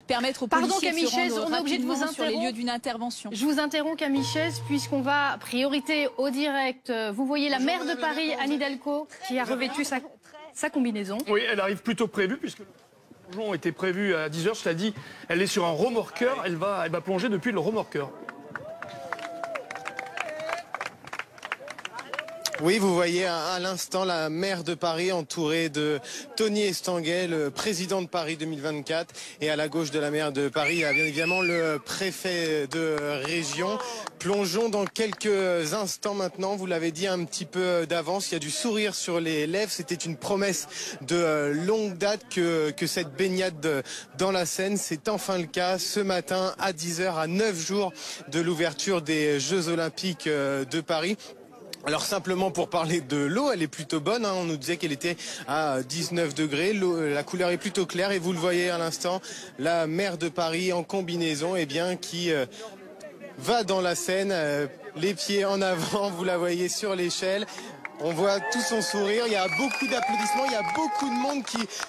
permettre aux Pardon, policiers Camille de se rendre Chaise, on est obligé de vous rapidement sur les interrompre. lieux d'une intervention. Je vous interromps, Camille Chaise, puisqu'on va priorité au direct. Vous voyez la maire de Paris, Anne Hidalgo, qui a revêtu sa combinaison. Oui, elle arrive plutôt prévue, puisque le plongeon était prévu à 10 h. Cela dit, elle est sur un remorqueur. Elle va plonger depuis le remorqueur. Oui, vous voyez à l'instant la maire de Paris entourée de Tony Estanguet, le président de Paris 2024. Et à la gauche de la maire de Paris, il y a bien évidemment le préfet de région. Plongeons dans quelques instants maintenant. Vous l'avez dit un petit peu d'avance, il y a du sourire sur les lèvres. C'était une promesse de longue date que cette baignade dans la Seine. C'est enfin le cas ce matin à 10 h, à 9 jours de l'ouverture des Jeux Olympiques de Paris. Alors simplement pour parler de l'eau, elle est plutôt bonne, hein. On nous disait qu'elle était à 19 degrés, la couleur est plutôt claire et vous le voyez à l'instant, la maire de Paris en combinaison, eh bien, qui va dans la Seine, les pieds en avant, vous la voyez sur l'échelle. On voit tout son sourire, il y a beaucoup d'applaudissements, il y a beaucoup de monde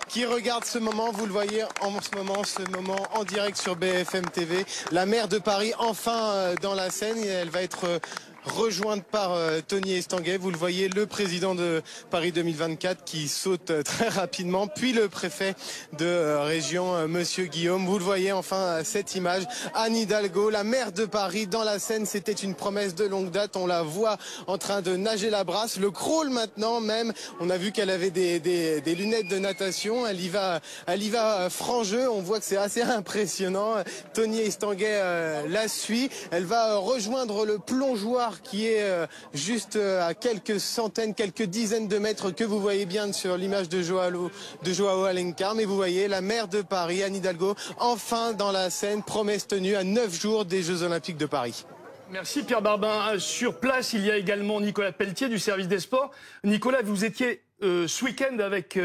qui regarde ce moment. Vous le voyez en ce moment en direct sur BFM TV. La maire de Paris enfin dans la Seine, elle va être rejointe par Tony Estanguet. Vous le voyez, le président de Paris 2024 qui saute très rapidement, puis le préfet de région, Monsieur Guillaume. Vous le voyez enfin cette image. Anne Hidalgo, la maire de Paris dans la Seine, c'était une promesse de longue date. On la voit en train de nager la brasse, le crawl maintenant même. On a vu qu'elle avait des lunettes de natation. Elle y va franc jeu. On voit que c'est assez impressionnant. Tony Estanguet la suit. Elle va rejoindre le plongeoir qui est juste à quelques centaines, quelques dizaines de mètres que vous voyez bien sur l'image de Joao Alencar. Mais vous voyez la maire de Paris, Anne Hidalgo, enfin dans la Seine, promesse tenue à 9 jours des Jeux Olympiques de Paris. Merci Pierre Barbin. Sur place, il y a également Nicolas Pelletier du service des sports. Nicolas, vous étiez ce week-end avec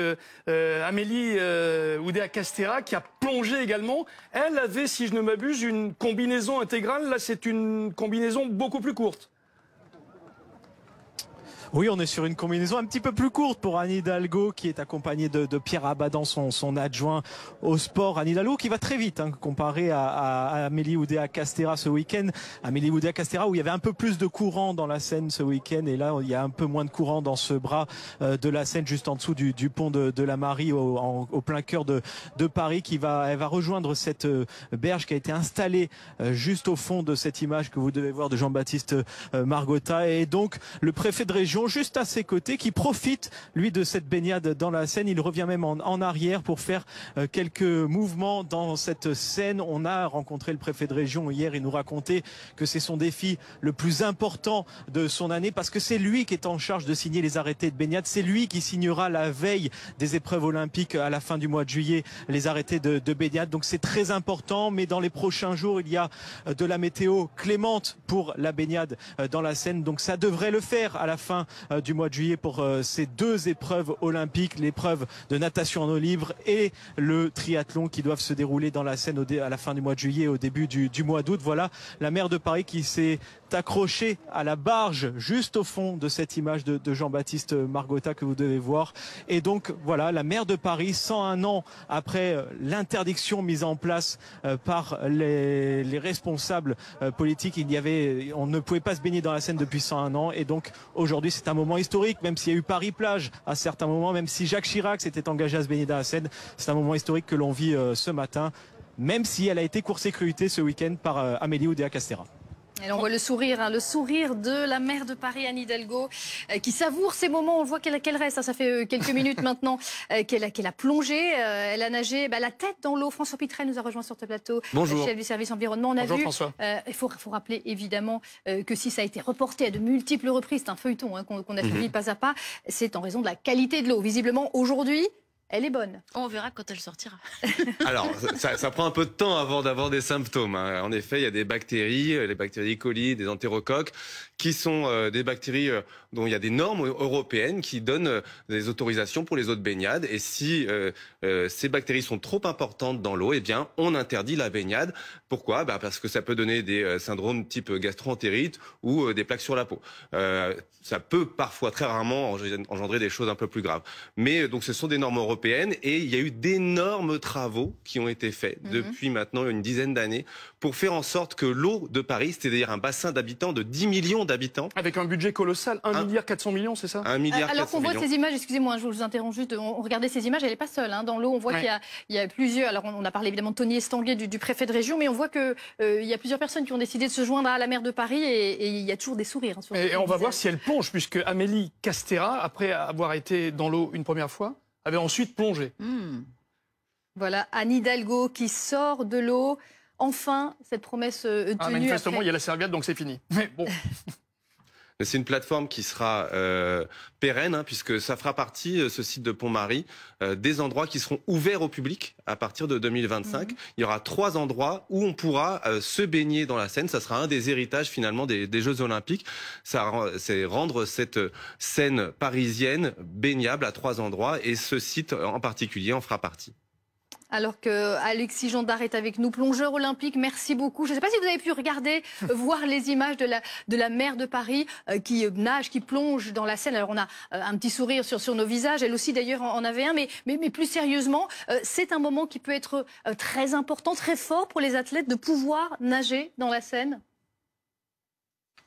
Amélie Oudéa-Castéra qui a plongé également. Elle avait, si je ne m'abuse, une combinaison intégrale. Là, c'est une combinaison beaucoup plus courte. Oui, on est sur une combinaison un petit peu plus courte pour Anne Hidalgo qui est accompagnée de Pierre Abadan, son adjoint au sport. Anne Hidalgo qui va très vite comparé à Amélie Oudéa-Castéra ce week-end. Amélie Oudéa-Castéra où il y avait un peu plus de courant dans la Seine ce week-end et là il y a un peu moins de courant dans ce bras de la Seine juste en dessous du pont de la Marie au plein cœur de Paris elle va rejoindre cette berge qui a été installée juste au fond de cette image que vous devez voir de Jean-Baptiste Margotta et donc le préfet de région juste à ses côtés qui profite lui de cette baignade dans la Seine. Il revient même en arrière pour faire quelques mouvements dans cette Seine. On a rencontré le préfet de région hier, il nous racontait que c'est son défi le plus important de son année parce que c'est lui qui est en charge de signer les arrêtés de baignade, c'est lui qui signera la veille des épreuves olympiques à la fin du mois de juillet les arrêtés de baignade. Donc c'est très important, mais dans les prochains jours il y a de la météo clémente pour la baignade dans la Seine, donc ça devrait le faire à la fin du mois de juillet pour ces deux épreuves olympiques, l'épreuve de natation en eau libre et le triathlon qui doivent se dérouler dans la Seine à la fin du mois de juillet, au début du mois d'août. Voilà la maire de Paris qui s'est accrochée à la barge juste au fond de cette image de Jean-Baptiste Margotta que vous devez voir. Et donc voilà, la maire de Paris, 101 ans après l'interdiction mise en place par les responsables politiques, on ne pouvait pas se baigner dans la Seine depuis 101 ans et donc aujourd'hui c'est un moment historique, même s'il y a eu Paris-Plage à certains moments, même si Jacques Chirac s'était engagé à se baigner dans la Seine, c'est un moment historique que l'on vit ce matin, même si elle a été court-sécurité ce week-end par Amélie Oudéa-Castéra. Et on voit le sourire de la maire de Paris, Anne Hidalgo, qui savoure ces moments. On voit qu'elle reste, ça fait quelques minutes maintenant qu'elle a plongé, elle a nagé la tête dans l'eau. François Pitrel nous a rejoint sur ce plateau, chef du service environnement. On a vu, il faut rappeler évidemment que si ça a été reporté à de multiples reprises, c'est un feuilleton qu'on a suivi pas à pas, c'est en raison de la qualité de l'eau. Visiblement, aujourd'hui, elle est bonne. On verra quand elle sortira. Alors, ça prend un peu de temps avant d'avoir des symptômes. En effet, il y a des bactéries, les bactéries E. coli, des entérocoques, qui sont des bactéries dont il y a des normes européennes qui donnent des autorisations pour les eaux de baignade. Et si ces bactéries sont trop importantes dans l'eau, eh bien, on interdit la baignade. Pourquoi ? Parce que ça peut donner des syndromes type gastro-entérite ou des plaques sur la peau. Ça peut parfois, très rarement, engendrer des choses un peu plus graves. Mais donc, ce sont des normes européennes européenne et il y a eu d'énormes travaux qui ont été faits depuis maintenant une dizaine d'années pour faire en sorte que l'eau de Paris, c'est-à-dire un bassin d'habitants de 10 millions d'habitants. Avec un budget colossal, 1,4 milliard, c'est ça? 1,4 milliard. Alors qu'on voit ces images, excusez-moi, je vous interromps juste, on regardait ces images, elle n'est pas seule. Dans l'eau, on voit qu'il y a plusieurs, alors on a parlé évidemment de Tony Estanguet, du préfet de région, mais on voit qu'il y a plusieurs personnes qui ont décidé de se joindre à la maire de Paris et il y a toujours des sourires. Et on va voir si elle plonge, puisque Amélie Castera, après avoir été dans l'eau une première fois, avait ensuite plongé. Voilà, Anne Hidalgo qui sort de l'eau. Enfin, cette promesse tenue. Manifestement, il y a la serviette, donc c'est fini. Mais bon. C'est une plateforme qui sera pérenne, puisque ça fera partie, ce site de Pont-Marie, des endroits qui seront ouverts au public à partir de 2025. Il y aura 3 endroits où on pourra se baigner dans la Seine. Ça sera un des héritages finalement des Jeux Olympiques. C'est rendre cette Seine parisienne baignable à 3 endroits et ce site en particulier en fera partie. Alors que Alexis Gendard est avec nous, plongeur olympique, merci beaucoup. Je ne sais pas si vous avez pu regarder, voir les images de la maire de Paris qui nage, qui plonge dans la Seine. Alors on a un petit sourire sur nos visages, elle aussi d'ailleurs en avait un, mais plus sérieusement, c'est un moment qui peut être très important, très fort pour les athlètes de pouvoir nager dans la Seine.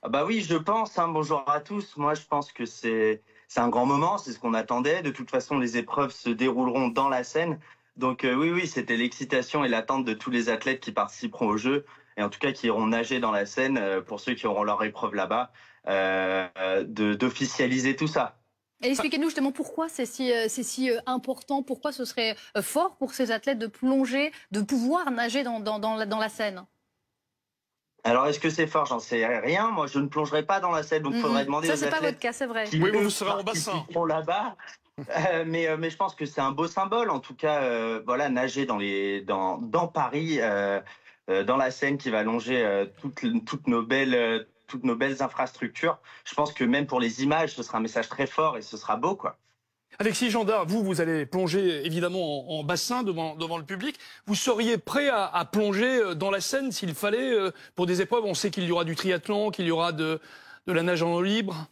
Bah oui, je pense. Bonjour à tous. Moi, je pense que c'est un grand moment, c'est ce qu'on attendait. De toute façon, les épreuves se dérouleront dans la Seine. Donc oui, c'était l'excitation et l'attente de tous les athlètes qui participeront aux Jeux, et en tout cas qui iront nager dans la Seine, pour ceux qui auront leur épreuve là-bas, d'officialiser tout ça. Et expliquez-nous justement pourquoi c'est si important, pourquoi ce serait fort pour ces athlètes de plonger, de pouvoir nager dans la Seine. Alors, est-ce que c'est fort? J'en sais rien. Moi, je ne plongerai pas dans la Seine, donc il faudrait demander aux athlètes. Ça, c'est pas votre cas, c'est vrai. Oui, vous serez en bassin. Qui sont là-bas. Mais je pense que c'est un beau symbole, en tout cas, voilà, nager dans Paris, dans la Seine qui va longer toutes nos belles infrastructures. Je pense que même pour les images, ce sera un message très fort et ce sera beau, quoi. Alexis Gendard, vous allez plonger évidemment en bassin devant le public. Vous seriez prêt à plonger dans la Seine s'il fallait pour des épreuves? On sait qu'il y aura du triathlon, qu'il y aura de la nage en eau libre.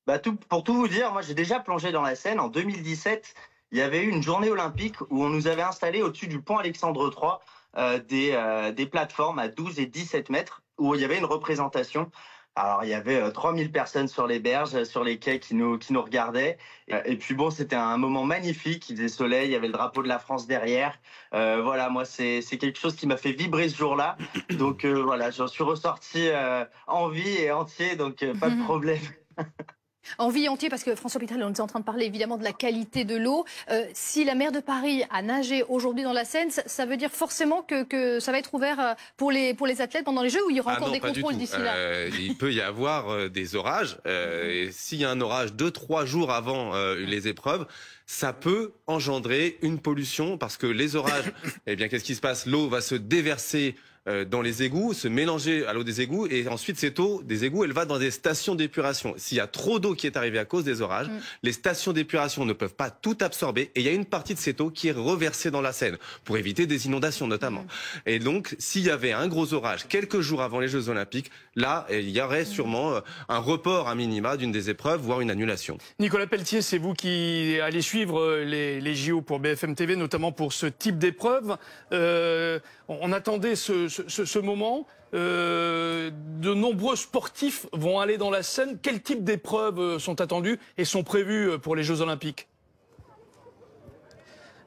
Bah pour tout vous dire, moi j'ai déjà plongé dans la Seine. En 2017, il y avait eu une journée olympique où on nous avait installé au-dessus du pont Alexandre III des plateformes à 12 et 17 mètres où il y avait une représentation. Alors il y avait 3000 personnes sur les berges, sur les quais qui nous regardaient. Et puis bon, c'était un moment magnifique, il faisait soleil, il y avait le drapeau de la France derrière. Voilà, moi c'est quelque chose qui m'a fait vibrer ce jour-là. Donc voilà, j'en suis ressorti en vie et entier, donc pas de problème. En vie entière, parce que François Pitrel, on est en train de parler évidemment de la qualité de l'eau. Si la maire de Paris a nagé aujourd'hui dans la Seine, ça veut dire forcément que ça va être ouvert pour les athlètes pendant les Jeux, ou il y aura encore des contrôles d'ici là? Il peut y avoir des orages. Et s'il y a un orage 2-3 jours avant les épreuves, ça peut engendrer une pollution parce que les orages, eh bien, qu'est-ce qui se passe? L'eau va se déverser dans les égouts, se mélanger à l'eau des égouts, et ensuite cette eau des égouts, elle va dans des stations d'épuration. S'il y a trop d'eau qui est arrivée à cause des orages, les stations d'épuration ne peuvent pas tout absorber, et il y a une partie de cette eau qui est reversée dans la Seine, pour éviter des inondations notamment. Et donc, s'il y avait un gros orage quelques jours avant les Jeux Olympiques, là, il y aurait sûrement un report à minima d'une des épreuves, voire une annulation. Nicolas Pelletier, c'est vous qui allez suivre les JO pour BFM TV, notamment pour ce type d'épreuve. On attendait ce moment. De nombreux sportifs vont aller dans la Seine. Quel type d'épreuves sont attendues et sont prévues pour les Jeux Olympiques?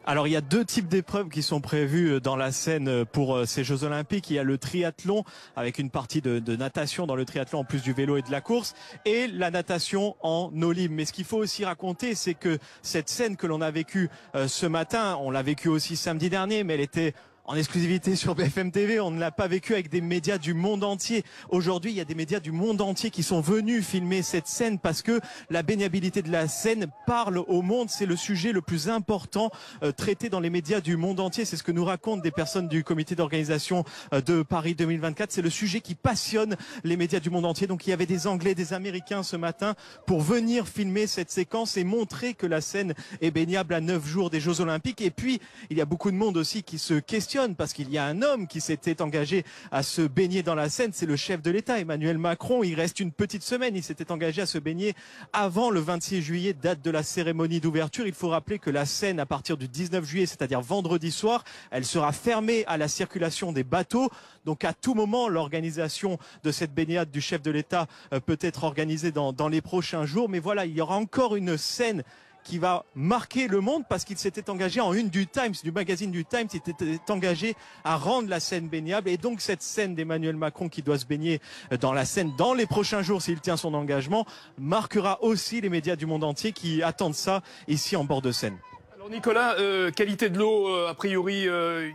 Alors il y a 2 types d'épreuves qui sont prévues dans la Seine pour ces Jeux Olympiques. Il y a le triathlon avec une partie de natation dans le triathlon en plus du vélo et de la course, et la natation en eau libre. Mais ce qu'il faut aussi raconter, c'est que cette scène que l'on a vécue ce matin, on l'a vécue aussi samedi dernier, mais elle était en exclusivité sur BFM TV, on ne l'a pas vécu avec des médias du monde entier. Aujourd'hui, il y a des médias du monde entier qui sont venus filmer cette scène parce que la baignabilité de la Seine parle au monde. C'est le sujet le plus important traité dans les médias du monde entier. C'est ce que nous racontent des personnes du comité d'organisation de Paris 2024. C'est le sujet qui passionne les médias du monde entier. Donc il y avait des Anglais, des Américains ce matin pour venir filmer cette séquence et montrer que la Seine est baignable à 9 jours des Jeux Olympiques. Et puis, il y a beaucoup de monde aussi qui se questionne fonctionne parce qu'il y a un homme qui s'était engagé à se baigner dans la Seine, c'est le chef de l'État, Emmanuel Macron. Il reste une petite semaine, il s'était engagé à se baigner avant le 26 juillet, date de la cérémonie d'ouverture. Il faut rappeler que la Seine, à partir du 19 juillet, c'est-à-dire vendredi soir, elle sera fermée à la circulation des bateaux. Donc à tout moment, l'organisation de cette baignade du chef de l'État peut être organisée dans les prochains jours. Mais voilà, il y aura encore une scène qui va marquer le monde parce qu'il s'était engagé en une du Times, du magazine du Times, il était engagé à rendre la Seine baignable. Et donc cette scène d'Emmanuel Macron qui doit se baigner dans la Seine dans les prochains jours s'il tient son engagement marquera aussi les médias du monde entier qui attendent ça ici en bord de Seine. Alors Nicolas, qualité de l'eau a priori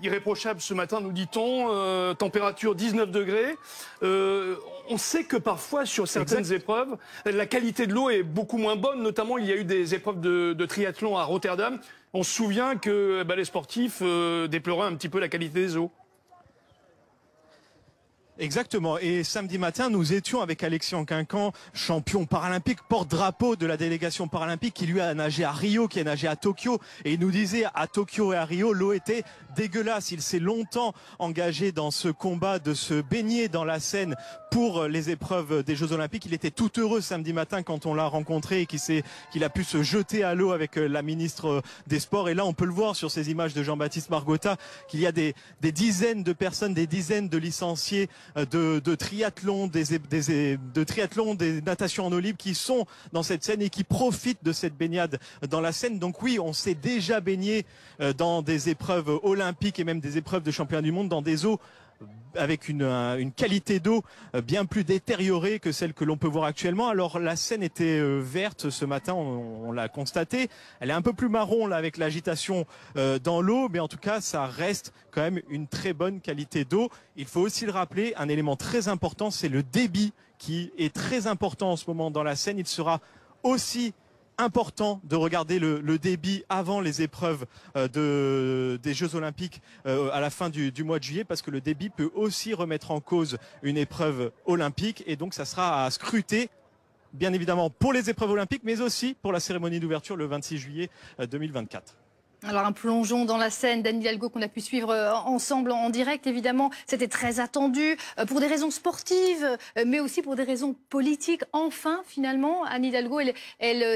irréprochable ce matin, nous dit-on, température 19 degrés. On sait que parfois sur certaines épreuves, la qualité de l'eau est beaucoup moins bonne, notamment il y a eu des épreuves de triathlon à Rotterdam. On se souvient que les sportifs déploraient un petit peu la qualité des eaux. Exactement. Et samedi matin, nous étions avec Alexis Quincan, champion paralympique, porte-drapeau de la délégation paralympique, qui lui a nagé à Rio, qui a nagé à Tokyo. Et il nous disait, à Tokyo et à Rio, l'eau était dégueulasse. Il s'est longtemps engagé dans ce combat de se baigner dans la Seine pour les épreuves des Jeux Olympiques. Il était tout heureux samedi matin quand on l'a rencontré et qu'il a pu se jeter à l'eau avec la ministre des Sports. Et là, on peut le voir sur ces images de Jean-Baptiste Margotta, qu'il y a des dizaines de personnes, des dizaines de licenciés de triathlon, des natations en eau libre qui sont dans cette Seine et qui profitent de cette baignade dans la Seine. Donc oui, on s'est déjà baigné dans des épreuves olympiques et même des épreuves de championnat du monde dans des eaux avec une qualité d'eau bien plus détériorée que celle que l'on peut voir actuellement. Alors la Seine était verte ce matin, on l'a constaté. Elle est un peu plus marron là avec l'agitation dans l'eau, mais en tout cas ça reste quand même une très bonne qualité d'eau. Il faut aussi le rappeler, un élément très important, c'est le débit qui est très important en ce moment dans la Seine. Il sera aussi important de regarder le débit avant les épreuves des Jeux Olympiques à la fin du mois de juillet, parce que le débit peut aussi remettre en cause une épreuve olympique, et donc ça sera à scruter bien évidemment pour les épreuves olympiques, mais aussi pour la cérémonie d'ouverture le 26 juillet 2024. Alors un plongeon dans la Seine d'Anne Hidalgo qu'on a pu suivre ensemble en direct, évidemment. C'était très attendu pour des raisons sportives, mais aussi pour des raisons politiques. Enfin, finalement, Anne Hidalgo,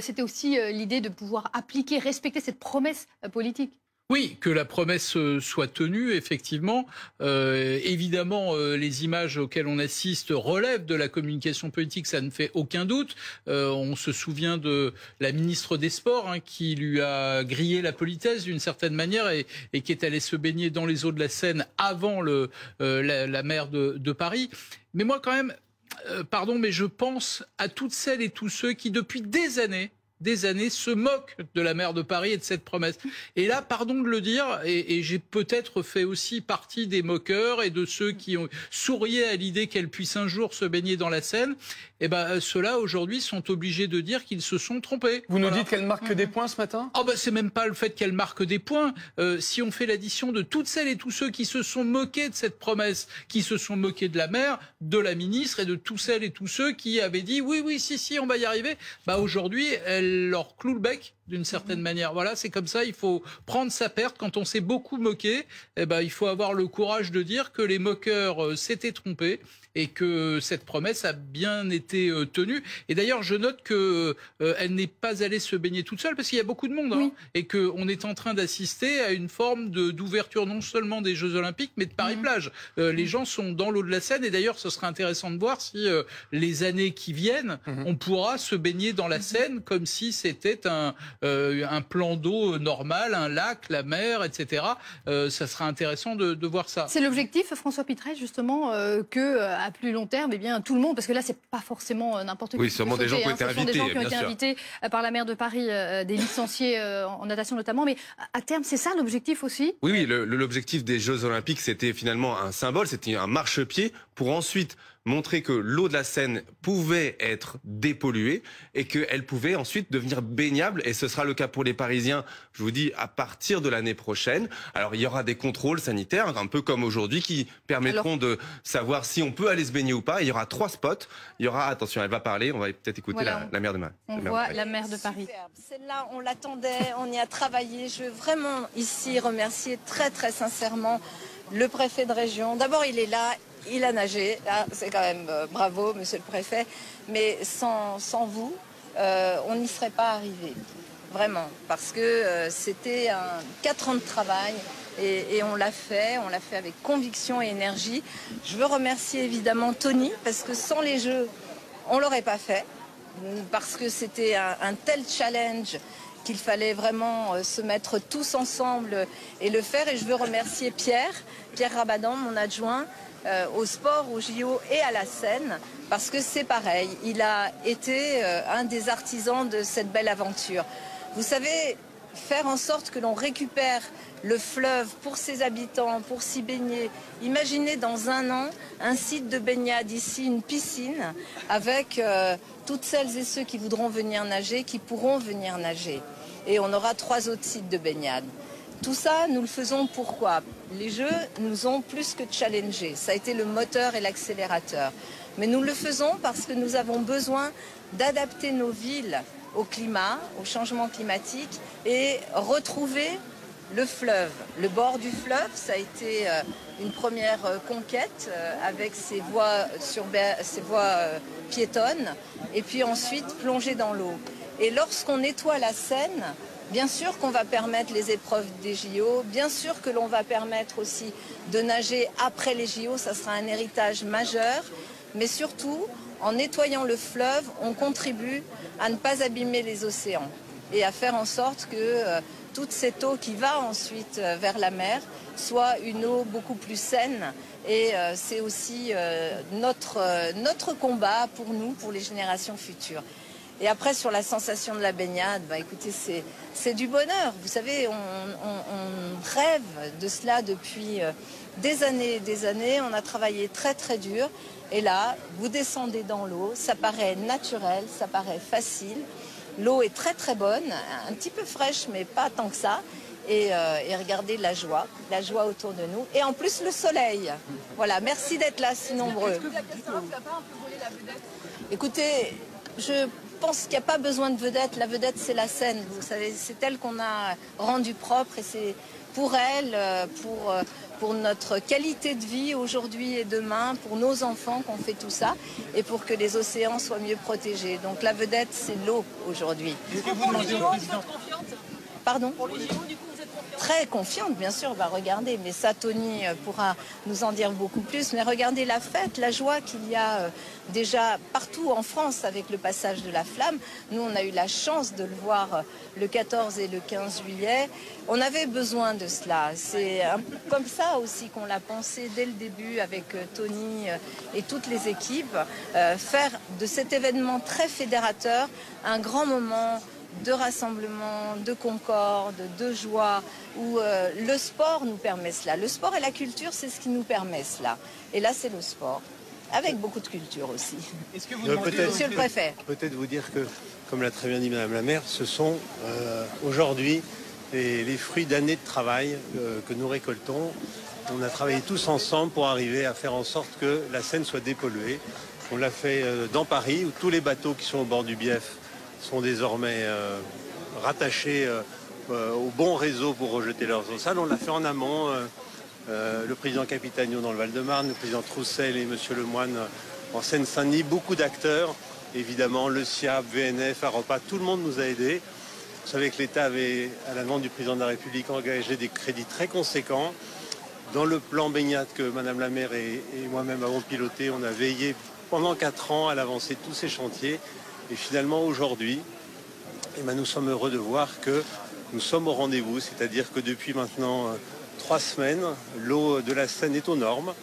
c'était aussi l'idée de pouvoir appliquer, respecter cette promesse politique. Oui, que la promesse soit tenue, effectivement. Évidemment, les images auxquelles on assiste relèvent de la communication politique, ça ne fait aucun doute. On se souvient de la ministre des Sports qui lui a grillé la politesse d'une certaine manière et qui est allée se baigner dans les eaux de la Seine avant la mer de Paris. Mais moi, quand même, pardon, mais je pense à toutes celles et tous ceux qui, depuis des années, se moquent de la maire de Paris et de cette promesse. Et là, pardon de le dire, et j'ai peut-être fait aussi partie des moqueurs et de ceux qui ont sourié à l'idée qu'elle puisse un jour se baigner dans la Seine. Eh ben, ceux-là, aujourd'hui, sont obligés de dire qu'ils se sont trompés. Vous nous dites qu'elle marque des points ce matin ? Oh ben, c'est même pas le fait qu'elle marque des points. Si on fait l'addition de toutes celles et tous ceux qui se sont moqués de cette promesse, qui se sont moqués de la maire, de la ministre et de toutes celles et tous ceux qui avaient dit oui, si, on va y arriver, bah aujourd'hui, elle leur cloue le bec d'une certaine manière. Voilà, c'est comme ça, il faut prendre sa perte. Quand on s'est beaucoup moqué, eh ben, il faut avoir le courage de dire que les moqueurs s'étaient trompés et que cette promesse a bien été tenue. Et d'ailleurs, je note que elle n'est pas allée se baigner toute seule, parce qu'il y a beaucoup de monde, hein, et qu'on est en train d'assister à une forme d'ouverture non seulement des Jeux Olympiques, mais de Paris-Plage. Les gens sont dans l'eau de la Seine, et d'ailleurs, ce serait intéressant de voir si les années qui viennent, on pourra se baigner dans la Seine comme si c'était un plan d'eau normal, un lac, la mer, etc. Ça sera intéressant de voir ça. C'est l'objectif, François Pitrel, justement, que à plus long terme, eh bien, tout le monde, parce que là, c'est pas forcément n'importe qui. Oui, sûrement des gens qui ont été invités. Ce sont des gens qui ont été invités par la maire de Paris, des licenciés en natation notamment. Mais à terme, c'est ça l'objectif aussi ? Oui, l'objectif des Jeux Olympiques, c'était finalement un symbole, c'était un marchepied pour ensuite montrer que l'eau de la Seine pouvait être dépolluée et qu'elle pouvait ensuite devenir baignable. Et ce sera le cas pour les Parisiens, je vous dis, à partir de l'année prochaine. Alors, il y aura des contrôles sanitaires, un peu comme aujourd'hui, qui permettront de savoir si on peut aller se baigner ou pas. Il y aura 3 spots. Il y aura, attention, elle va parler, on va peut-être écouter la maire de Paris. On voit la maire de Paris. Celle-là, on l'attendait, on y a travaillé. Je veux vraiment ici remercier très, très sincèrement le préfet de région. D'abord, il est là, il a nagé. Ah, c'est quand même bravo, monsieur le préfet. Mais sans vous, on n'y serait pas arrivé. Vraiment. Parce que c'était 4 ans de travail. Et on l'a fait avec conviction et énergie. Je veux remercier évidemment Tony, parce que sans les Jeux, on ne l'aurait pas fait. Parce que c'était un tel challenge qu'il fallait vraiment se mettre tous ensemble et le faire. Et je veux remercier Pierre Rabadan, mon adjoint, au sport, au JO et à la scène, parce que c'est pareil. Il a été un des artisans de cette belle aventure. Vous savez, faire en sorte que l'on récupère le fleuve pour ses habitants, pour s'y baigner. Imaginez dans un an un site de baignade ici, une piscine, avec toutes celles et ceux qui voudront venir nager, qui pourront venir nager. Et on aura 3 autres sites de baignade. Tout ça, nous le faisons pourquoi? Les Jeux nous ont plus que challengés. Ça a été le moteur et l'accélérateur. Mais nous le faisons parce que nous avons besoin d'adapter nos villes au climat, au changement climatique et retrouver le fleuve. Le bord du fleuve, ça a été une première conquête avec ses voies piétonnes et puis ensuite plonger dans l'eau. Et lorsqu'on nettoie la Seine, bien sûr qu'on va permettre les épreuves des JO, bien sûr que l'on va permettre aussi de nager après les JO, ça sera un héritage majeur, mais surtout, en nettoyant le fleuve, on contribue à ne pas abîmer les océans et à faire en sorte que toute cette eau qui va ensuite vers la mer soit une eau beaucoup plus saine. Et c'est aussi notre combat pour nous, pour les générations futures. Et après, sur la sensation de la baignade, écoutez, c'est du bonheur. Vous savez, on rêve de cela depuis des années et des années. On a travaillé très très dur. Et là, vous descendez dans l'eau, ça paraît naturel, ça paraît facile. L'eau est très très bonne, un petit peu fraîche, mais pas tant que ça. Et regardez la joie autour de nous. Et en plus, le soleil. Voilà, merci d'être là si nombreux. Est-ce que la Castera vous a pas un peu volé la vedette? Écoutez, je pense qu'il n'y a pas besoin de vedette. La vedette, c'est la Seine. Vous savez, c'est elle qu'on a rendue propre. Et c'est pour elle, pour notre qualité de vie aujourd'hui et demain, pour nos enfants qu'on fait tout ça. Et pour que les océans soient mieux protégés. Donc la vedette, c'est l'eau aujourd'hui. Pour les JO, vous êtes confiante? Pardon? Pour les JO, du coup, vous êtes confiante? Très confiante, bien sûr. Regardez, mais ça, Tony pourra nous en dire beaucoup plus. Mais regardez la fête, la joie qu'il y a déjà partout en France avec le passage de la flamme. Nous, on a eu la chance de le voir le 14 et le 15 juillet. On avait besoin de cela. C'est un peu comme ça aussi qu'on l'a pensé dès le début avec Tony et toutes les équipes. Faire de cet événement très fédérateur un grand moment de rassemblement, de concorde, de joie, où le sport nous permet cela. Le sport et la culture, c'est ce qui nous permet cela. Et là, c'est le sport, avec beaucoup de culture aussi. Est-ce que vous Monsieur le préfet. Peut-être vous dire que, comme l'a très bien dit Madame la maire, ce sont aujourd'hui les fruits d'années de travail que nous récoltons. On a travaillé tous ensemble pour arriver à faire en sorte que la Seine soit dépolluée. On l'a fait dans Paris, où tous les bateaux qui sont au bord du Bief sont désormais rattachés au bon réseau pour rejeter leurs eaux sales. On l'a fait en amont. Le président Capitagno dans le Val-de-Marne, le président Troussel et monsieur Lemoine en Seine-Saint-Denis. Beaucoup d'acteurs, évidemment, le SIAP, VNF, AROPA, tout le monde nous a aidés. Vous savez que l'État avait, à la demande du président de la République, engagé des crédits très conséquents. Dans le plan baignade que Madame la maire et moi-même avons piloté, on a veillé pendant 4 ans à l'avancée de tous ces chantiers. Et finalement, aujourd'hui, nous sommes heureux de voir que nous sommes au rendez-vous. C'est-à-dire que depuis maintenant 3 semaines, l'eau de la Seine est aux normes.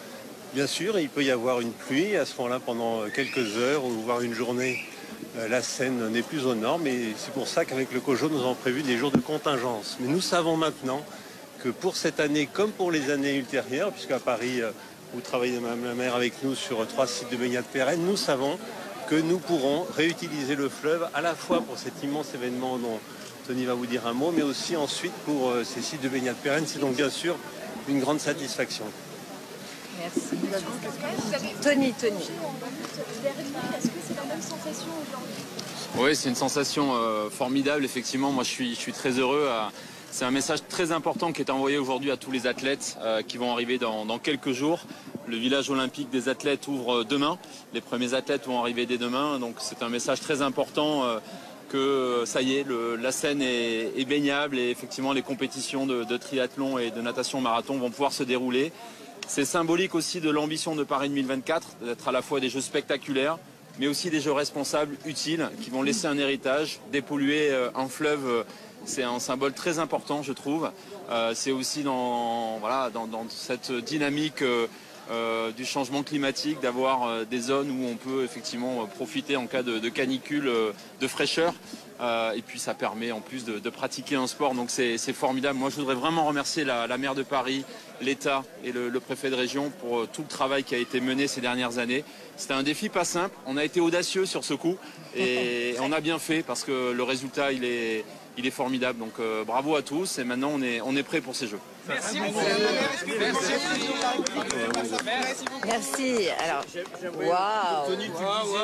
Bien sûr, il peut y avoir une pluie à ce moment-là pendant quelques heures ou voire une journée. La Seine n'est plus aux normes et c'est pour ça qu'avec le COJO, nous avons prévu des jours de contingence. Mais nous savons maintenant que pour cette année, comme pour les années ultérieures, puisqu'à Paris, vous travaillez Madame la maire avec nous sur 3 sites de baignade pérennes, nous savons que nous pourrons réutiliser le fleuve à la fois pour cet immense événement dont Tony va vous dire un mot, mais aussi ensuite pour ces sites de baignade pérennes. C'est donc bien sûr une grande satisfaction. Merci. Tony. Est-ce que c'est la même sensation aujourd'hui? Oui, c'est une sensation formidable, effectivement. Moi, je suis très heureux C'est un message très important qui est envoyé aujourd'hui à tous les athlètes qui vont arriver dans quelques jours. Le village olympique des athlètes ouvre demain. Les premiers athlètes vont arriver dès demain. Donc c'est un message très important que ça y est, la Seine est baignable et effectivement les compétitions de triathlon et de natation marathon vont pouvoir se dérouler. C'est symbolique aussi de l'ambition de Paris 2024, d'être à la fois des jeux spectaculaires, mais aussi des jeux responsables, utiles, qui vont laisser un héritage, dépolluer un fleuve. C'est un symbole très important, je trouve. C'est aussi dans cette dynamique du changement climatique, d'avoir des zones où on peut effectivement profiter en cas de canicule de fraîcheur. Et puis ça permet en plus de pratiquer un sport, donc c'est formidable. Moi je voudrais vraiment remercier la maire de Paris, l'État et le préfet de région pour tout le travail qui a été mené ces dernières années. C'était un défi pas simple, on a été audacieux sur ce coup et on a bien fait parce que le résultat il est formidable. Donc bravo à tous et maintenant on est prêt pour ces Jeux. Merci. Merci. Alors, waouh. Tony, tu le disais,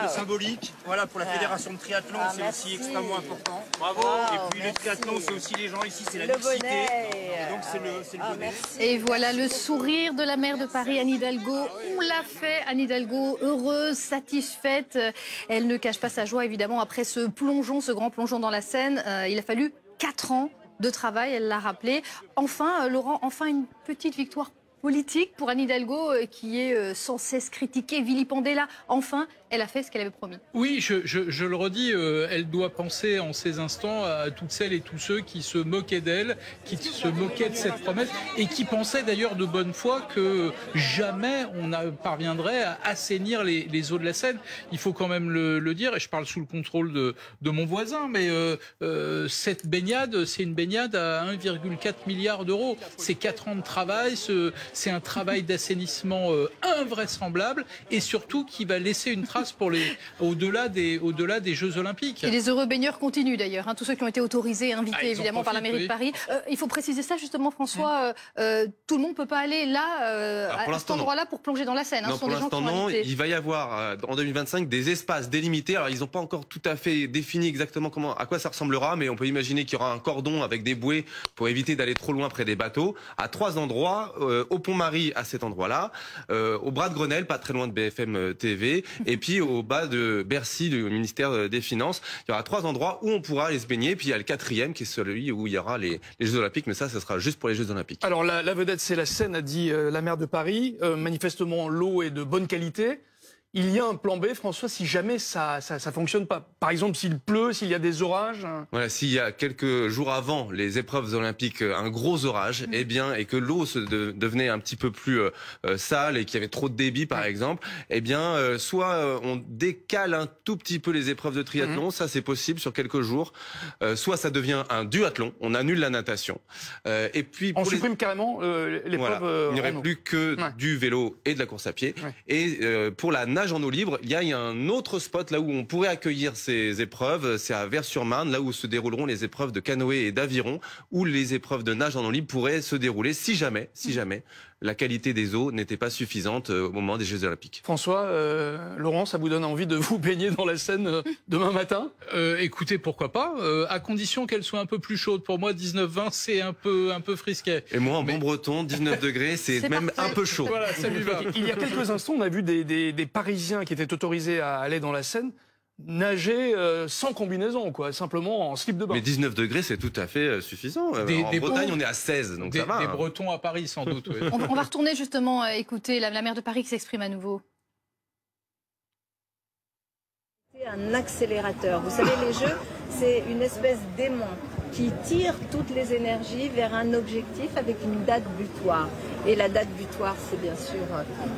c'est symbolique. Voilà, pour la fédération de triathlon, c'est aussi extrêmement important. Bravo. Et puis le triathlon, c'est aussi les gens ici, c'est la mixité. Et donc c'est le bonnet. Et voilà le sourire de la maire de Paris, Anne Hidalgo. On l'a fait, Anne Hidalgo, heureuse, satisfaite. Elle ne cache pas sa joie, évidemment, après ce plongeon, ce grand plongeon dans la Seine. Il a fallu 4 ans de travail, elle l'a rappelé. Enfin, Laurent, enfin une petite victoire politique pour Anne Hidalgo qui est sans cesse critiquée, vilipendée là. Enfin, elle a fait ce qu'elle avait promis. Oui, je le redis, elle doit penser en ces instants à toutes celles et tous ceux qui se moquaient d'elle, qui se moquaient de cette promesse et qui pensaient d'ailleurs de bonne foi que jamais on parviendrait à assainir les eaux de la Seine. Il faut quand même le dire, et je parle sous le contrôle de mon voisin, mais cette baignade, c'est une baignade à 1,4 milliard d'euros. C'est 4 ans de travail, c'est un travail d'assainissement invraisemblable et surtout qui va laisser une trace pour au-delà des Jeux Olympiques. Et les heureux baigneurs continuent d'ailleurs, tous ceux qui ont été autorisés, invités évidemment par la mairie de Paris. Il faut préciser ça justement, François, tout le monde ne peut pas aller là, à cet endroit-là pour plonger dans la Seine. Non, pour l'instant non, il va y avoir en 2025 des espaces délimités. Alors ils n'ont pas encore tout à fait défini exactement à quoi ça ressemblera, mais on peut imaginer qu'il y aura un cordon avec des bouées pour éviter d'aller trop loin près des bateaux, à 3 endroits, au Pont-Marie à cet endroit-là, au bras de Grenelle, pas très loin de BFM TV, et puis au bas de Bercy, du ministère des Finances. Il y aura 3 endroits où on pourra aller se baigner. Puis il y a le 4e qui est celui où il y aura les Jeux Olympiques. Mais ça sera juste pour les Jeux Olympiques. Alors la vedette, c'est la Seine, a dit la maire de Paris. Manifestement, l'eau est de bonne qualité. Il y a un plan B, François, si jamais ça fonctionne pas. Par exemple, s'il pleut, s'il y a des orages. Voilà, s'il y a quelques jours avant les épreuves olympiques, un gros orage, et que l'eau devenait un petit peu plus sale et qu'il y avait trop de débit, par exemple, soit on décale un tout petit peu les épreuves de triathlon, ça c'est possible sur quelques jours. Soit ça devient un duathlon, on annule la natation. Et puis on supprime carrément l'épreuve. Voilà, il n'y aurait plus que du vélo et de la course à pied. Et pour la nage en eau libre, il y a un autre spot là où on pourrait accueillir ces épreuves, c'est à Vers-sur-Marne, là où se dérouleront les épreuves de canoë et d'aviron, où les épreuves de nage en eau libre pourraient se dérouler si jamais la qualité des eaux n'était pas suffisante au moment des Jeux Olympiques. François, Laurent, ça vous donne envie de vous baigner dans la Seine demain matin? Écoutez, pourquoi pas, à condition qu'elle soit un peu plus chaude. Pour moi, 19-20, c'est un peu frisquet. Et moi, en bon breton, 19 degrés, c'est même parfait. Un peu chaud. Voilà, ça lui va. Il y a quelques instants, on a vu des Parisiens qui étaient autorisés à aller dans la Seine nager sans combinaison, simplement en slip de bain. Mais 19 degrés, c'est tout à fait suffisant. En Bretagne, on est à 16, donc ça va. Des Bretons à Paris, sans doute. Oui. On va retourner justement écouter la maire de Paris qui s'exprime à nouveau. C'est un accélérateur. Vous savez, les Jeux, c'est une espèce d'aimant qui tire toutes les énergies vers un objectif avec une date butoir. Et la date butoir, c'est bien sûr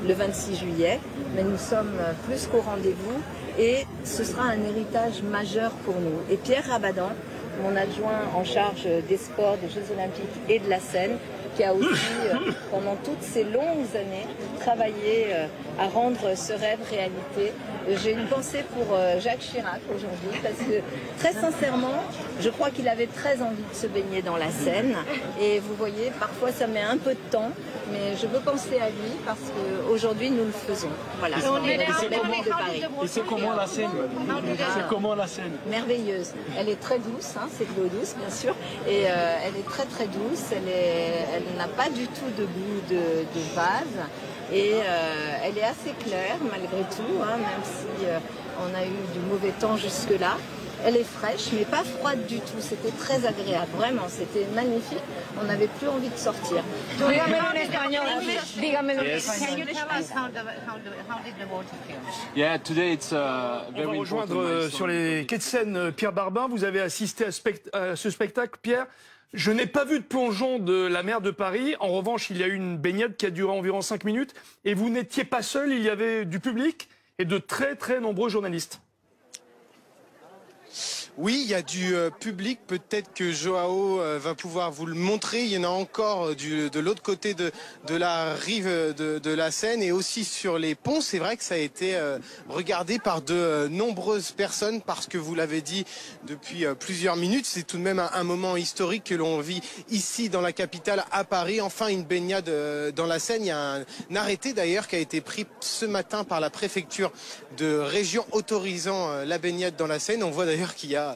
le 26 juillet, mais nous sommes plus qu'au rendez-vous et ce sera un héritage majeur pour nous. Et Pierre Rabadan, mon adjoint en charge des sports, des Jeux Olympiques et de la Seine, qui a aussi, pendant toutes ces longues années, travaillé à rendre ce rêve réalité. J'ai une pensée pour Jacques Chirac aujourd'hui, parce que très sincèrement, je crois qu'il avait très envie de se baigner dans la Seine. Et vous voyez, parfois ça met un peu de temps, mais je veux penser à lui parce qu'aujourd'hui nous le faisons. Voilà. Et c'est comment la Seine? C'est comment la Seine? Merveilleuse. Elle est très douce, hein, c'est de l'eau douce bien sûr, et elle est très très douce. Elle n'a pas du tout de goût de vase. Et elle est assez claire malgré tout, hein, même si on a eu du mauvais temps jusque-là. Elle est fraîche, mais pas froide du tout. C'était très agréable, vraiment. C'était magnifique. On n'avait plus envie de sortir. Yeah, today it's On very va rejoindre sur les quais de Seine Pierre Barbin. Vous avez assisté à ce spectacle, Pierre. Je n'ai pas vu de plongeon de la mer de Paris. En revanche, il y a eu une baignade qui a duré environ 5 minutes. Et vous n'étiez pas seul, il y avait du public et de très très nombreux journalistes. Oui, il y a du public. Peut-être que Joao va pouvoir vous le montrer. Il y en a encore de l'autre côté de la rive de la Seine et aussi sur les ponts. C'est vrai que ça a été regardé par de nombreuses personnes parce que vous l'avez dit depuis plusieurs minutes. C'est tout de même un moment historique que l'on vit ici dans la capitale à Paris. Enfin, une baignade dans la Seine. Il y a un arrêté d'ailleurs qui a été pris ce matin par la préfecture de région autorisant la baignade dans la Seine. On voit d'ailleurs qu'il y a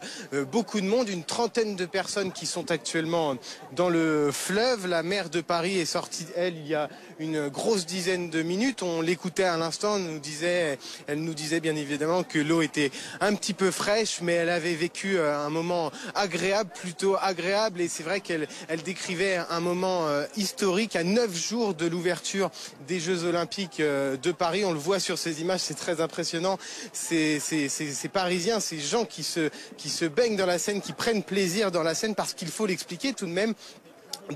beaucoup de monde, une trentaine de personnes qui sont actuellement dans le fleuve. La maire de Paris est sortie, elle, il y a une grosse dizaine de minutes. On l'écoutait à l'instant, elle nous disait bien évidemment que l'eau était un petit peu fraîche, mais elle avait vécu un moment agréable, plutôt agréable. Et c'est vrai qu'elle décrivait un moment historique à 9 jours de l'ouverture des Jeux Olympiques de Paris. On le voit sur ces images, c'est très impressionnant. Ces Parisiens, ces gens qui se baignent dans la Seine, qui prennent plaisir dans la Seine, parce qu'il faut l'expliquer tout de même.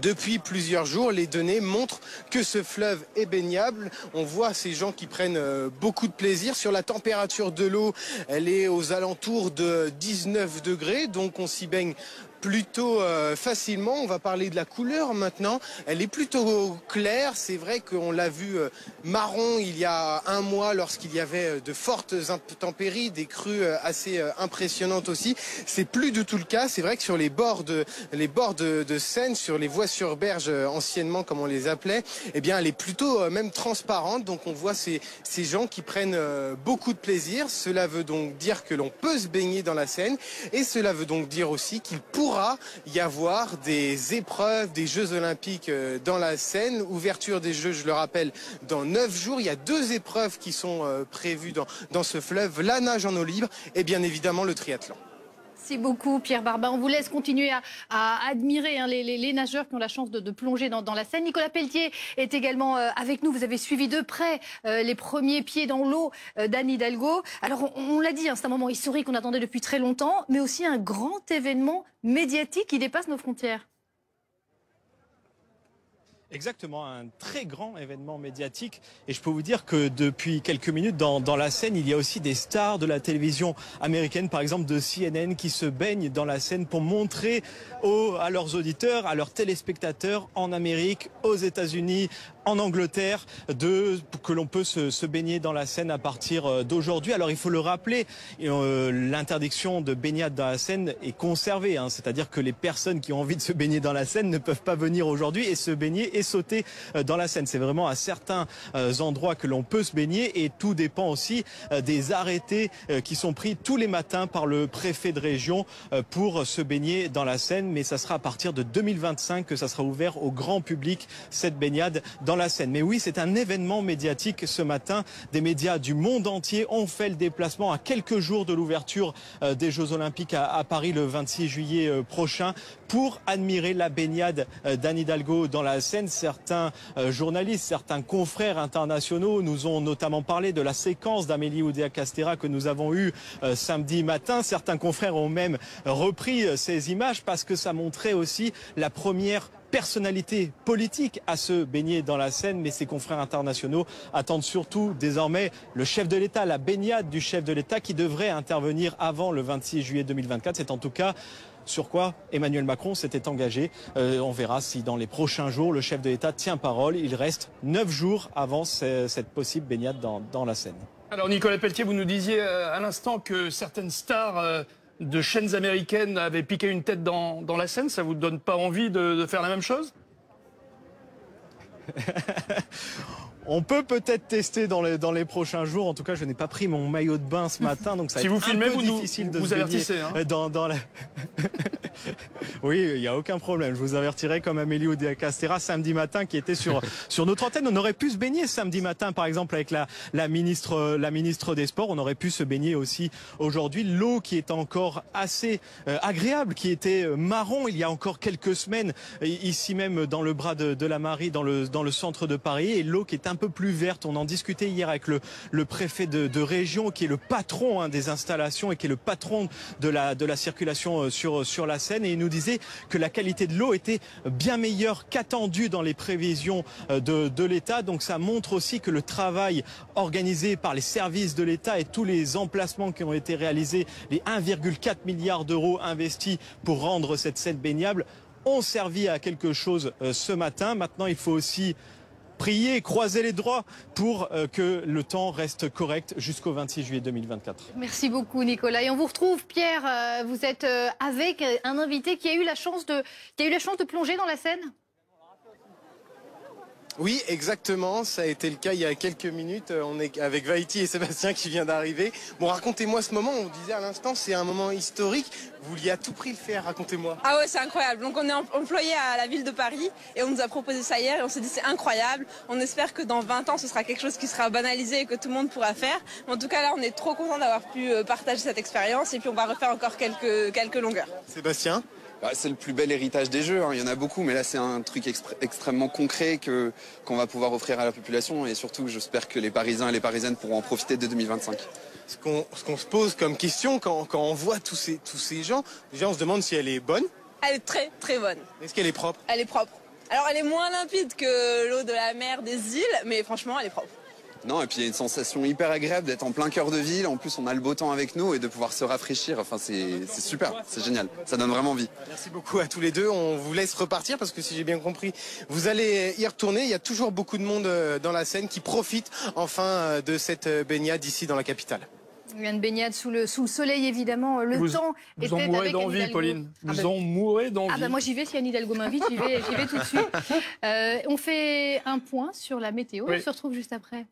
Depuis plusieurs jours, les données montrent que ce fleuve est baignable. On voit ces gens qui prennent beaucoup de plaisir. Sur la température de l'eau, elle est aux alentours de 19 degrés, donc on s'y baigne plutôt facilement. On va parler de la couleur maintenant. Elle est plutôt claire. C'est vrai qu'on l'a vu marron il y a un mois lorsqu'il y avait de fortes intempéries, des crues assez impressionnantes aussi. C'est plus du tout le cas. C'est vrai que sur les bords de Seine, sur les voies sur berge anciennement comme on les appelait, eh bien elle est plutôt même transparente. Donc on voit ces gens qui prennent beaucoup de plaisir. Cela veut donc dire que l'on peut se baigner dans la Seine, et cela veut donc dire aussi qu'il pourra y avoir des épreuves des Jeux Olympiques dans la Seine. Ouverture des Jeux, je le rappelle, dans 9 jours. Il y a 2 épreuves qui sont prévues dans ce fleuve, la nage en eau libre et bien évidemment le triathlon. Merci beaucoup Pierre Barbin. On vous laisse continuer à admirer les nageurs qui ont la chance de plonger dans la Seine. Nicolas Pelletier est également avec nous. Vous avez suivi de près les premiers pieds dans l'eau d'Anne Hidalgo. Alors on l'a dit, hein, c'est un moment historique qu'on attendait depuis très longtemps, mais aussi un grand événement médiatique qui dépasse nos frontières. Exactement, un très grand événement médiatique. Et je peux vous dire que depuis quelques minutes dans la Seine, il y a aussi des stars de la télévision américaine, par exemple de CNN, qui se baignent dans la Seine pour montrer à leurs auditeurs, à leurs téléspectateurs en Amérique, aux États-Unis, en Angleterre, que l'on peut se baigner dans la Seine à partir d'aujourd'hui. Alors il faut le rappeler, l'interdiction de baignade dans la Seine est conservée, hein, c'est-à-dire que les personnes qui ont envie de se baigner dans la Seine ne peuvent pas venir aujourd'hui et se baigner et sauter dans la Seine. C'est vraiment à certains endroits que l'on peut se baigner, et tout dépend aussi des arrêtés qui sont pris tous les matins par le préfet de région pour se baigner dans la Seine. Mais ça sera à partir de 2025 que ça sera ouvert au grand public, cette baignade dans la Seine. Mais oui, c'est un événement médiatique ce matin. Des médias du monde entier ont fait le déplacement à quelques jours de l'ouverture des Jeux Olympiques à Paris le 26 juillet prochain pour admirer la baignade d'Anne Hidalgo dans la Seine. Certains journalistes, certains confrères internationaux nous ont notamment parlé de la séquence d'Amélie Oudéa-Castéra que nous avons eue samedi matin. Certains confrères ont même repris ces images parce que ça montrait aussi la première personnalité politique à se baigner dans la Seine. Mais ces confrères internationaux attendent surtout désormais le chef de l'État, la baignade du chef de l'État qui devrait intervenir avant le 26 juillet 2024. C'est en tout cas sur quoi Emmanuel Macron s'était engagé. On verra si dans les prochains jours, le chef de l'État tient parole. Il reste 9 jours avant cette possible baignade dans la Seine. Alors Nicolas Pelletier, vous nous disiez à l'instant que certaines stars de chaînes américaines avaient piqué une tête dans la Seine. Ça vous donne pas envie de faire la même chose? On peut peut-être tester dans les prochains jours. En tout cas, je n'ai pas pris mon maillot de bain ce matin, donc ça va être un peu difficile de se baigner dans la... Oui, il n'y a aucun problème. Je vous avertirai comme Amélie Oudéa-Castéra samedi matin qui était sur notre antenne. On aurait pu se baigner samedi matin, par exemple, avec la ministre des Sports. On aurait pu se baigner aussi aujourd'hui. L'eau qui est encore assez agréable, qui était marron il y a encore quelques semaines, ici même dans le bras de la Marie, dans le centre de Paris, et l'eau qui est un peu plus verte. On en discutait hier avec le préfet de région qui est le patron des installations et qui est le patron de la circulation sur la Seine, et il nous disait que la qualité de l'eau était bien meilleure qu'attendue dans les prévisions de l'État. Donc ça montre aussi que le travail organisé par les services de l'État et tous les emplacements qui ont été réalisés, les 1,4 milliard d'euros investis pour rendre cette Seine baignable, ont servi à quelque chose ce matin. Maintenant, il faut aussi prier, croiser les doigts pour que le temps reste correct jusqu'au 26 juillet 2024. Merci beaucoup Nicolas. Et on vous retrouve Pierre, vous êtes avec un invité qui a eu la chance de plonger dans la Seine. Oui, exactement. Ça a été le cas il y a quelques minutes. On est avec Vaïti et Sébastien qui vient d'arriver. Bon, racontez-moi ce moment. On disait à l'instant, c'est un moment historique. Vous vouliez à tout prix le faire. Racontez-moi. Ah ouais, c'est incroyable. Donc on est employé à la ville de Paris et on nous a proposé ça hier et on s'est dit c'est incroyable. On espère que dans 20 ans, ce sera quelque chose qui sera banalisé et que tout le monde pourra faire. Mais en tout cas, là, on est trop content d'avoir pu partager cette expérience et puis on va refaire encore quelques longueurs. Sébastien ? C'est le plus bel héritage des Jeux, hein. Il y en a beaucoup, mais là c'est un truc extrêmement concret qu'on va pouvoir offrir à la population, et surtout j'espère que les Parisiens et les Parisiennes pourront en profiter dès 2025. Ce qu'on se pose comme question quand on voit tous ces gens, déjà on se demande si elle est bonne. Elle est très très bonne. Est-ce qu'elle est propre? Elle est propre. Alors elle est moins limpide que l'eau de la mer des îles, mais franchement elle est propre. Non, et puis il y a une sensation hyper agréable d'être en plein cœur de ville. En plus, on a le beau temps avec nous et de pouvoir se rafraîchir. Enfin, c'est super, c'est génial. Ça donne vraiment envie. Merci beaucoup à tous les deux. On vous laisse repartir parce que si j'ai bien compris, vous allez y retourner. Il y a toujours beaucoup de monde dans la Seine qui profite enfin de cette baignade ici dans la capitale. Une baignade sous le soleil, évidemment. Le temps vous en mourrez d'envie, Pauline. Vous en mourrez d'envie. Ah bah moi j'y vais, si Anne Hidalgo m'invite, j'y vais tout de suite. On fait un point sur la météo. Oui. On se retrouve juste après.